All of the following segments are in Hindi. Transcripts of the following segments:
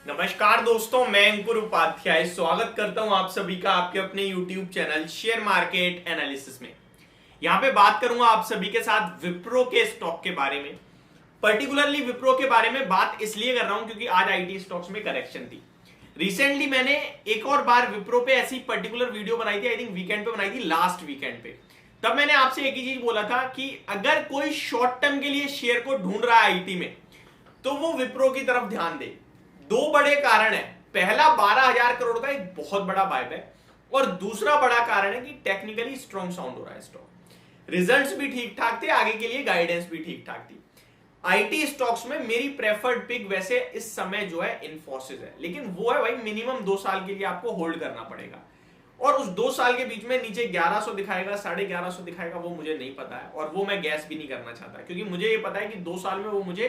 नमस्कार दोस्तों, मैं अंकुर उपाध्याय स्वागत करता हूं आप सभी का आपके अपने YouTube channel share market analysis में। यहां पे बात करूंगा आप सभी के साथ विप्रो के स्टॉक के बारे में। पर्टिकुलरली विप्रो के बारे में बात इसलिए कर रहा हूं क्योंकि आज आईटी स्टॉक्स में करेक्शन थी। रिसेंटली मैंने एक और बार विप्रो पे ऐसी पर्टिकुलर वीडियो बनाई थी, आई थिंक वीकेंड पे बनाई थी, लास्ट वीकेंड पे। तब मैंने आपसे एक ही चीज बोला था कि अगर कोई शॉर्ट टर्म के लिए शेयर को ढूंढ रहा है आईटी में तो वो विप्रो की तरफ ध्यान दे। दो बड़े कारण है। पहला 12,000 करोड़ का एक बहुत बड़ा बायबैक और दूसरा बड़ा कारण है कि टेक्निकली स्ट्रॉन्ग साउंड हो रहा है स्टॉक। रिजल्ट्स भी ठीक ठाक थे, आगे के लिए गाइडेंस भी ठीक ठाक थी। आईटी स्टॉक्स में मेरी प्रेफर्ड पिक वैसे इस समय जो है इन्फोसिस है, लेकिन वो है भाई मिनिमम 2 साल के लिए आपको होल्ड करना पड़ेगा और उस 2 साल के बीच में नीचे 1100 दिखाएगा, 1150 दिखाएगा, वो मुझे नहीं पता है और वो मैं गैस भी नहीं करना चाहता क्योंकि मुझे ये पता है कि 2 साल में वो मुझे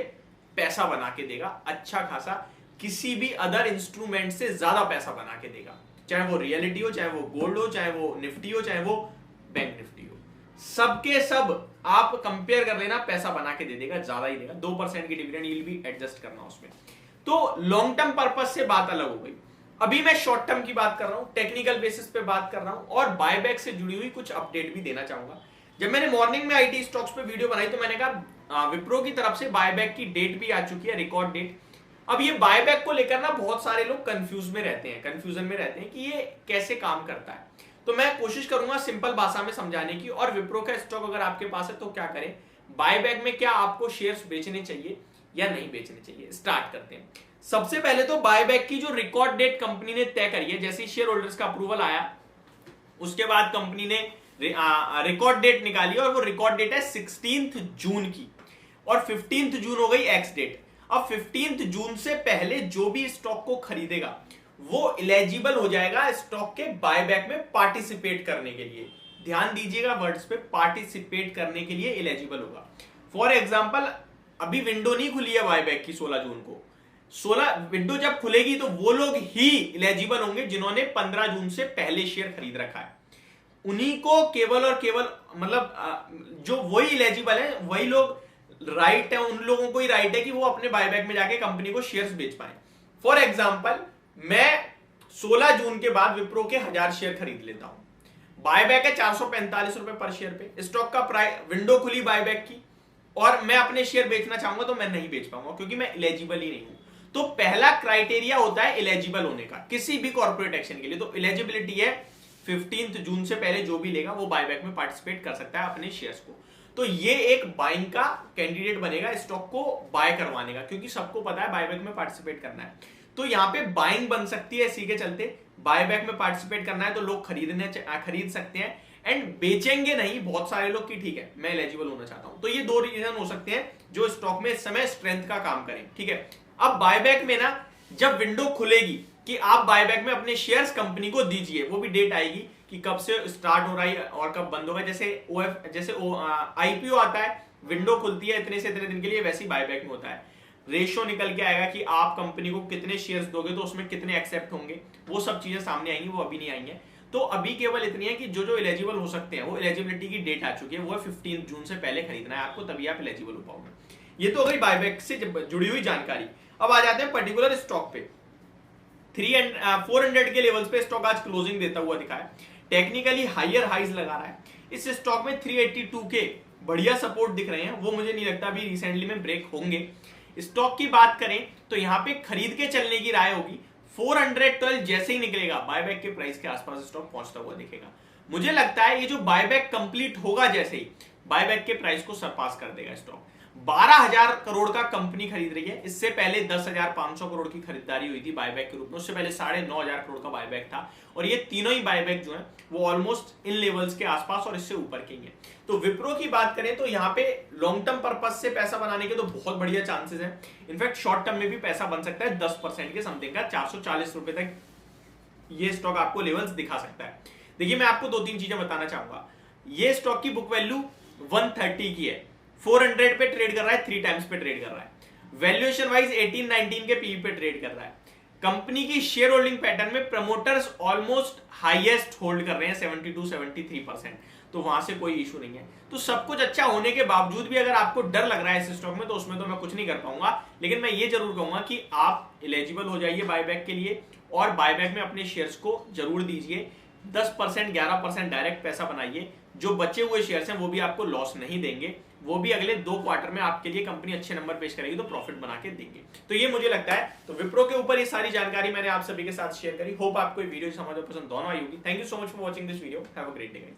पैसा बना के देगा, अच्छा खासा, किसी भी अदर इंस्ट्रूमेंट से ज्यादा पैसा बना के देगा। चाहे वो रियलिटी हो, चाहे वो गोल्ड हो, चाहे वो निफ्टी हो, चाहे वो बैंक निफ्टी हो, सबके सब आप कंपेयर कर लेना, पैसा बना के दे देगा, ज्यादा ही देगा। 2% की डिविडेंड यील्ड भी एडजस्ट करना उसमें। तो लॉन्ग टर्म पर्पज से बात अलग हो गई। अभी मैं शॉर्ट टर्म की बात कर रहा हूं, टेक्निकल बेसिस पे बात कर रहा हूं और बायबैक से जुड़ी हुई कुछ अपडेट भी देना चाहूंगा। जब मैंने मॉर्निंग में आईटी स्टॉक्स पे वीडियो बनाई तो मैंने कहा विप्रो की तरफ से बायबैक की डेट भी आ चुकी है, रिकॉर्ड डेट। अब ये बायबैक को लेकर ना बहुत सारे लोग कंफ्यूजन में रहते हैं कि ये कैसे काम करता है। तो मैं कोशिश करूंगा सिंपल भाषा में समझाने की। और विप्रो का स्टॉक अगर आपके पास है तो क्या करें, बायबैक में क्या आपको शेयर्स बेचने चाहिए या नहीं बेचने चाहिए। स्टार्ट करते हैं। सबसे पहले तो बायबैक की जो रिकॉर्ड डेट कंपनी ने तय करी है, जैसे शेयर होल्डर्स का अप्रूवल आया उसके बाद कंपनी ने रिकॉर्ड डेट निकाली और वो रिकॉर्ड डेट है 16 जून की और 15 जून हो गई एक्स डेट। अब 15 जून से पहले जो भी स्टॉक को खरीदेगा वो एलिजिबल हो जाएगा स्टॉक के बायबैक में पार्टिसिपेट करने के लिए। ध्यान दीजिएगा वर्ड्स पे, पार्टिसिपेट करने के लिए एलिजिबल होगा। फॉर एग्जांपल अभी विंडो नहीं खुली है बायबैक की 16 जून को। 16 विंडो जब खुलेगी तो वो लोग ही एलिजिबल होंगे जिन्होंने 15 जून से पहले शेयर खरीद रखा है। उन्हीं को केवल और केवल मतलब जो वही एलिजिबल है, वही लोग राइट है, उन लोगों को ही राइट है कि वो अपने बायबैक में जाके कंपनी को शेयर्स बेच पाए। फॉर एग्जांपल मैं 16 जून के बाद विप्रो के 1000 शेयर खरीद लेता हूं। बायबैक है 445 रुपए पर शेयर पे। स्टॉक का प्राइस, विंडो खुली बायबैक की और मैं अपने शेयर बेचना चाहूंगा तो मैं नहीं बेच पाऊंगा क्योंकि मैं एलिजिबल ही नहीं हूं। तो पहला क्राइटेरिया होता है एलिजिबल होने का किसी भी कॉर्पोरेट एक्शन के लिए। तो एलिजिबिलिटी है 15 जून से पहले जो भी लेगा वो बायबैक में पार्टिसिपेट कर सकता है अपने शेयर्स को। तो ये एक बाइंग का कैंडिडेट बनेगा स्टॉक को बाय करवाने का, क्योंकि सबको पता है बायबैक में पार्टिसिपेट करना है। तो यहां पे बाइंग बन सकती है। इसी के चलते बायबैक में पार्टिसिपेट करना है तो लोग खरीद सकते हैं एंड बेचेंगे नहीं बहुत सारे लोग कि ठीक है मैं एलिजिबल होना चाहता हूं। तो ये 2 रीजन हो सकते हैं जो स्टॉक में इस समय स्ट्रेंथ का काम करें। ठीक है, अब बायबैक में ना जब विंडो खुलेगी कि आप बायबैक में अपने शेयर्स कंपनी को दीजिए, वो भी डेट आएगी कि कब से स्टार्ट हो रहा है और कब बंद होगा। जैसे आईपीओ आता है, विंडो खुलती है इतने से इतने दिन के लिए, वैसे ही बायबैक में होता है। रेशियो निकल के आएगा कि आप कंपनी को कितने शेयर्स दोगे तो उसमें कितने एक्सेप्ट होंगे, वो सब चीजें सामने आएंगी, वो अभी नहीं आई है। तो अभी केवल इतनी है कि जो जो एलिजिबल हो सकते हैं वो एलिजिबिलिटी की डेट आ चुकी है, वो है 15 जून से पहले खरीदना है आपको, तभी आप एलिजिबल हो पाओगे। ये तो अगर बायबैक से जुड़ी हुई जानकारी। अब आ जाते हैं पर्टिकुलर स्टॉक पे। 400 के लेवल्स पे स्टॉक आज क्लोजिंग देता हुआ दिखा है, टेक्निकली हायर हाइज लगा रहा है। इस स्टॉक में 382 के बढ़िया सपोर्ट दिख रहे हैं, वो मुझे नहीं लगता अभी रिसेंटली में ब्रेक होंगे। स्टॉक की बात करें तो यहां पे खरीद के चलने की राय होगी। 412 जैसे ही निकलेगा बायबैक के प्राइस के आसपास स्टॉक पहुंचता हुआ दिखेगा। मुझे लगता है ये जो बायबैक कंप्लीट होगा जैसे ही बायबैक के प्राइस को सरपास कर देगा स्टॉक। 12,000 करोड़ का कंपनी खरीद रही है। इससे पहले 10,500 करोड़ की खरीदारी हुई थी बायबैक के रूप में, उससे पहले 9,500 करोड़ का बायबैक था और ये तीनों ही बायबैक जो है वो ऑलमोस्ट इन लेवल्स के आसपास और इससे ऊपर के ही है। तो विप्रो की बात करें तो यहाँ पे लॉन्ग टर्म पर्पज से पैसा बनाने के तो बहुत बढ़िया चांसेस हैं। इनफैक्ट शॉर्ट टर्म में भी पैसा बन सकता है 10% के समथिंग का। 440 रुपए तक ये स्टॉक आपको लेवल्स दिखा सकता है। देखिए मैं आपको 2-3 चीजें बताना चाहूंगा। ये स्टॉक की बुक वैल्यू 130 की है, 400 पे ट्रेड कर रहा है, 3 टाइम्स पे ट्रेड कर रहा है। वैल्यूएशन वाइज 18-19 के पीई पे ट्रेड कर रहा है। कंपनी की शेयर होल्डिंग पैटर्न में प्रमोटर्स ऑलमोस्ट हाईएस्ट होल्ड कर रहे हैं 72-73%। तो वहां से कोई इशू नहीं है। तो सब कुछ अच्छा होने के बावजूद भी अगर आपको डर लग रहा है इस स्टॉक में, तो उसमें तो मैं कुछ नहीं कर पाऊंगा। लेकिन मैं ये जरूर कहूंगा कि आप एलिजिबल हो जाइए बायबैक के लिए, और बायबैक में अपने शेयर्स को जरूर दीजिए। 10% 11% डायरेक्ट पैसा बनाइए। जो बचे हुए शेयर्स हैं वो भी आपको लॉस नहीं देंगे, वो भी अगले 2 क्वार्टर में आपके लिए कंपनी अच्छे नंबर पेश करेगी तो प्रॉफिट बना के देंगे। तो ये मुझे लगता है। तो विप्रो के ऊपर ये सारी जानकारी मैंने आप सभी के साथ शेयर करी। होप आपको ये वीडियो समझ और पसंद दोनों आई होगी। Thank you so much for watching this video. Have a great day.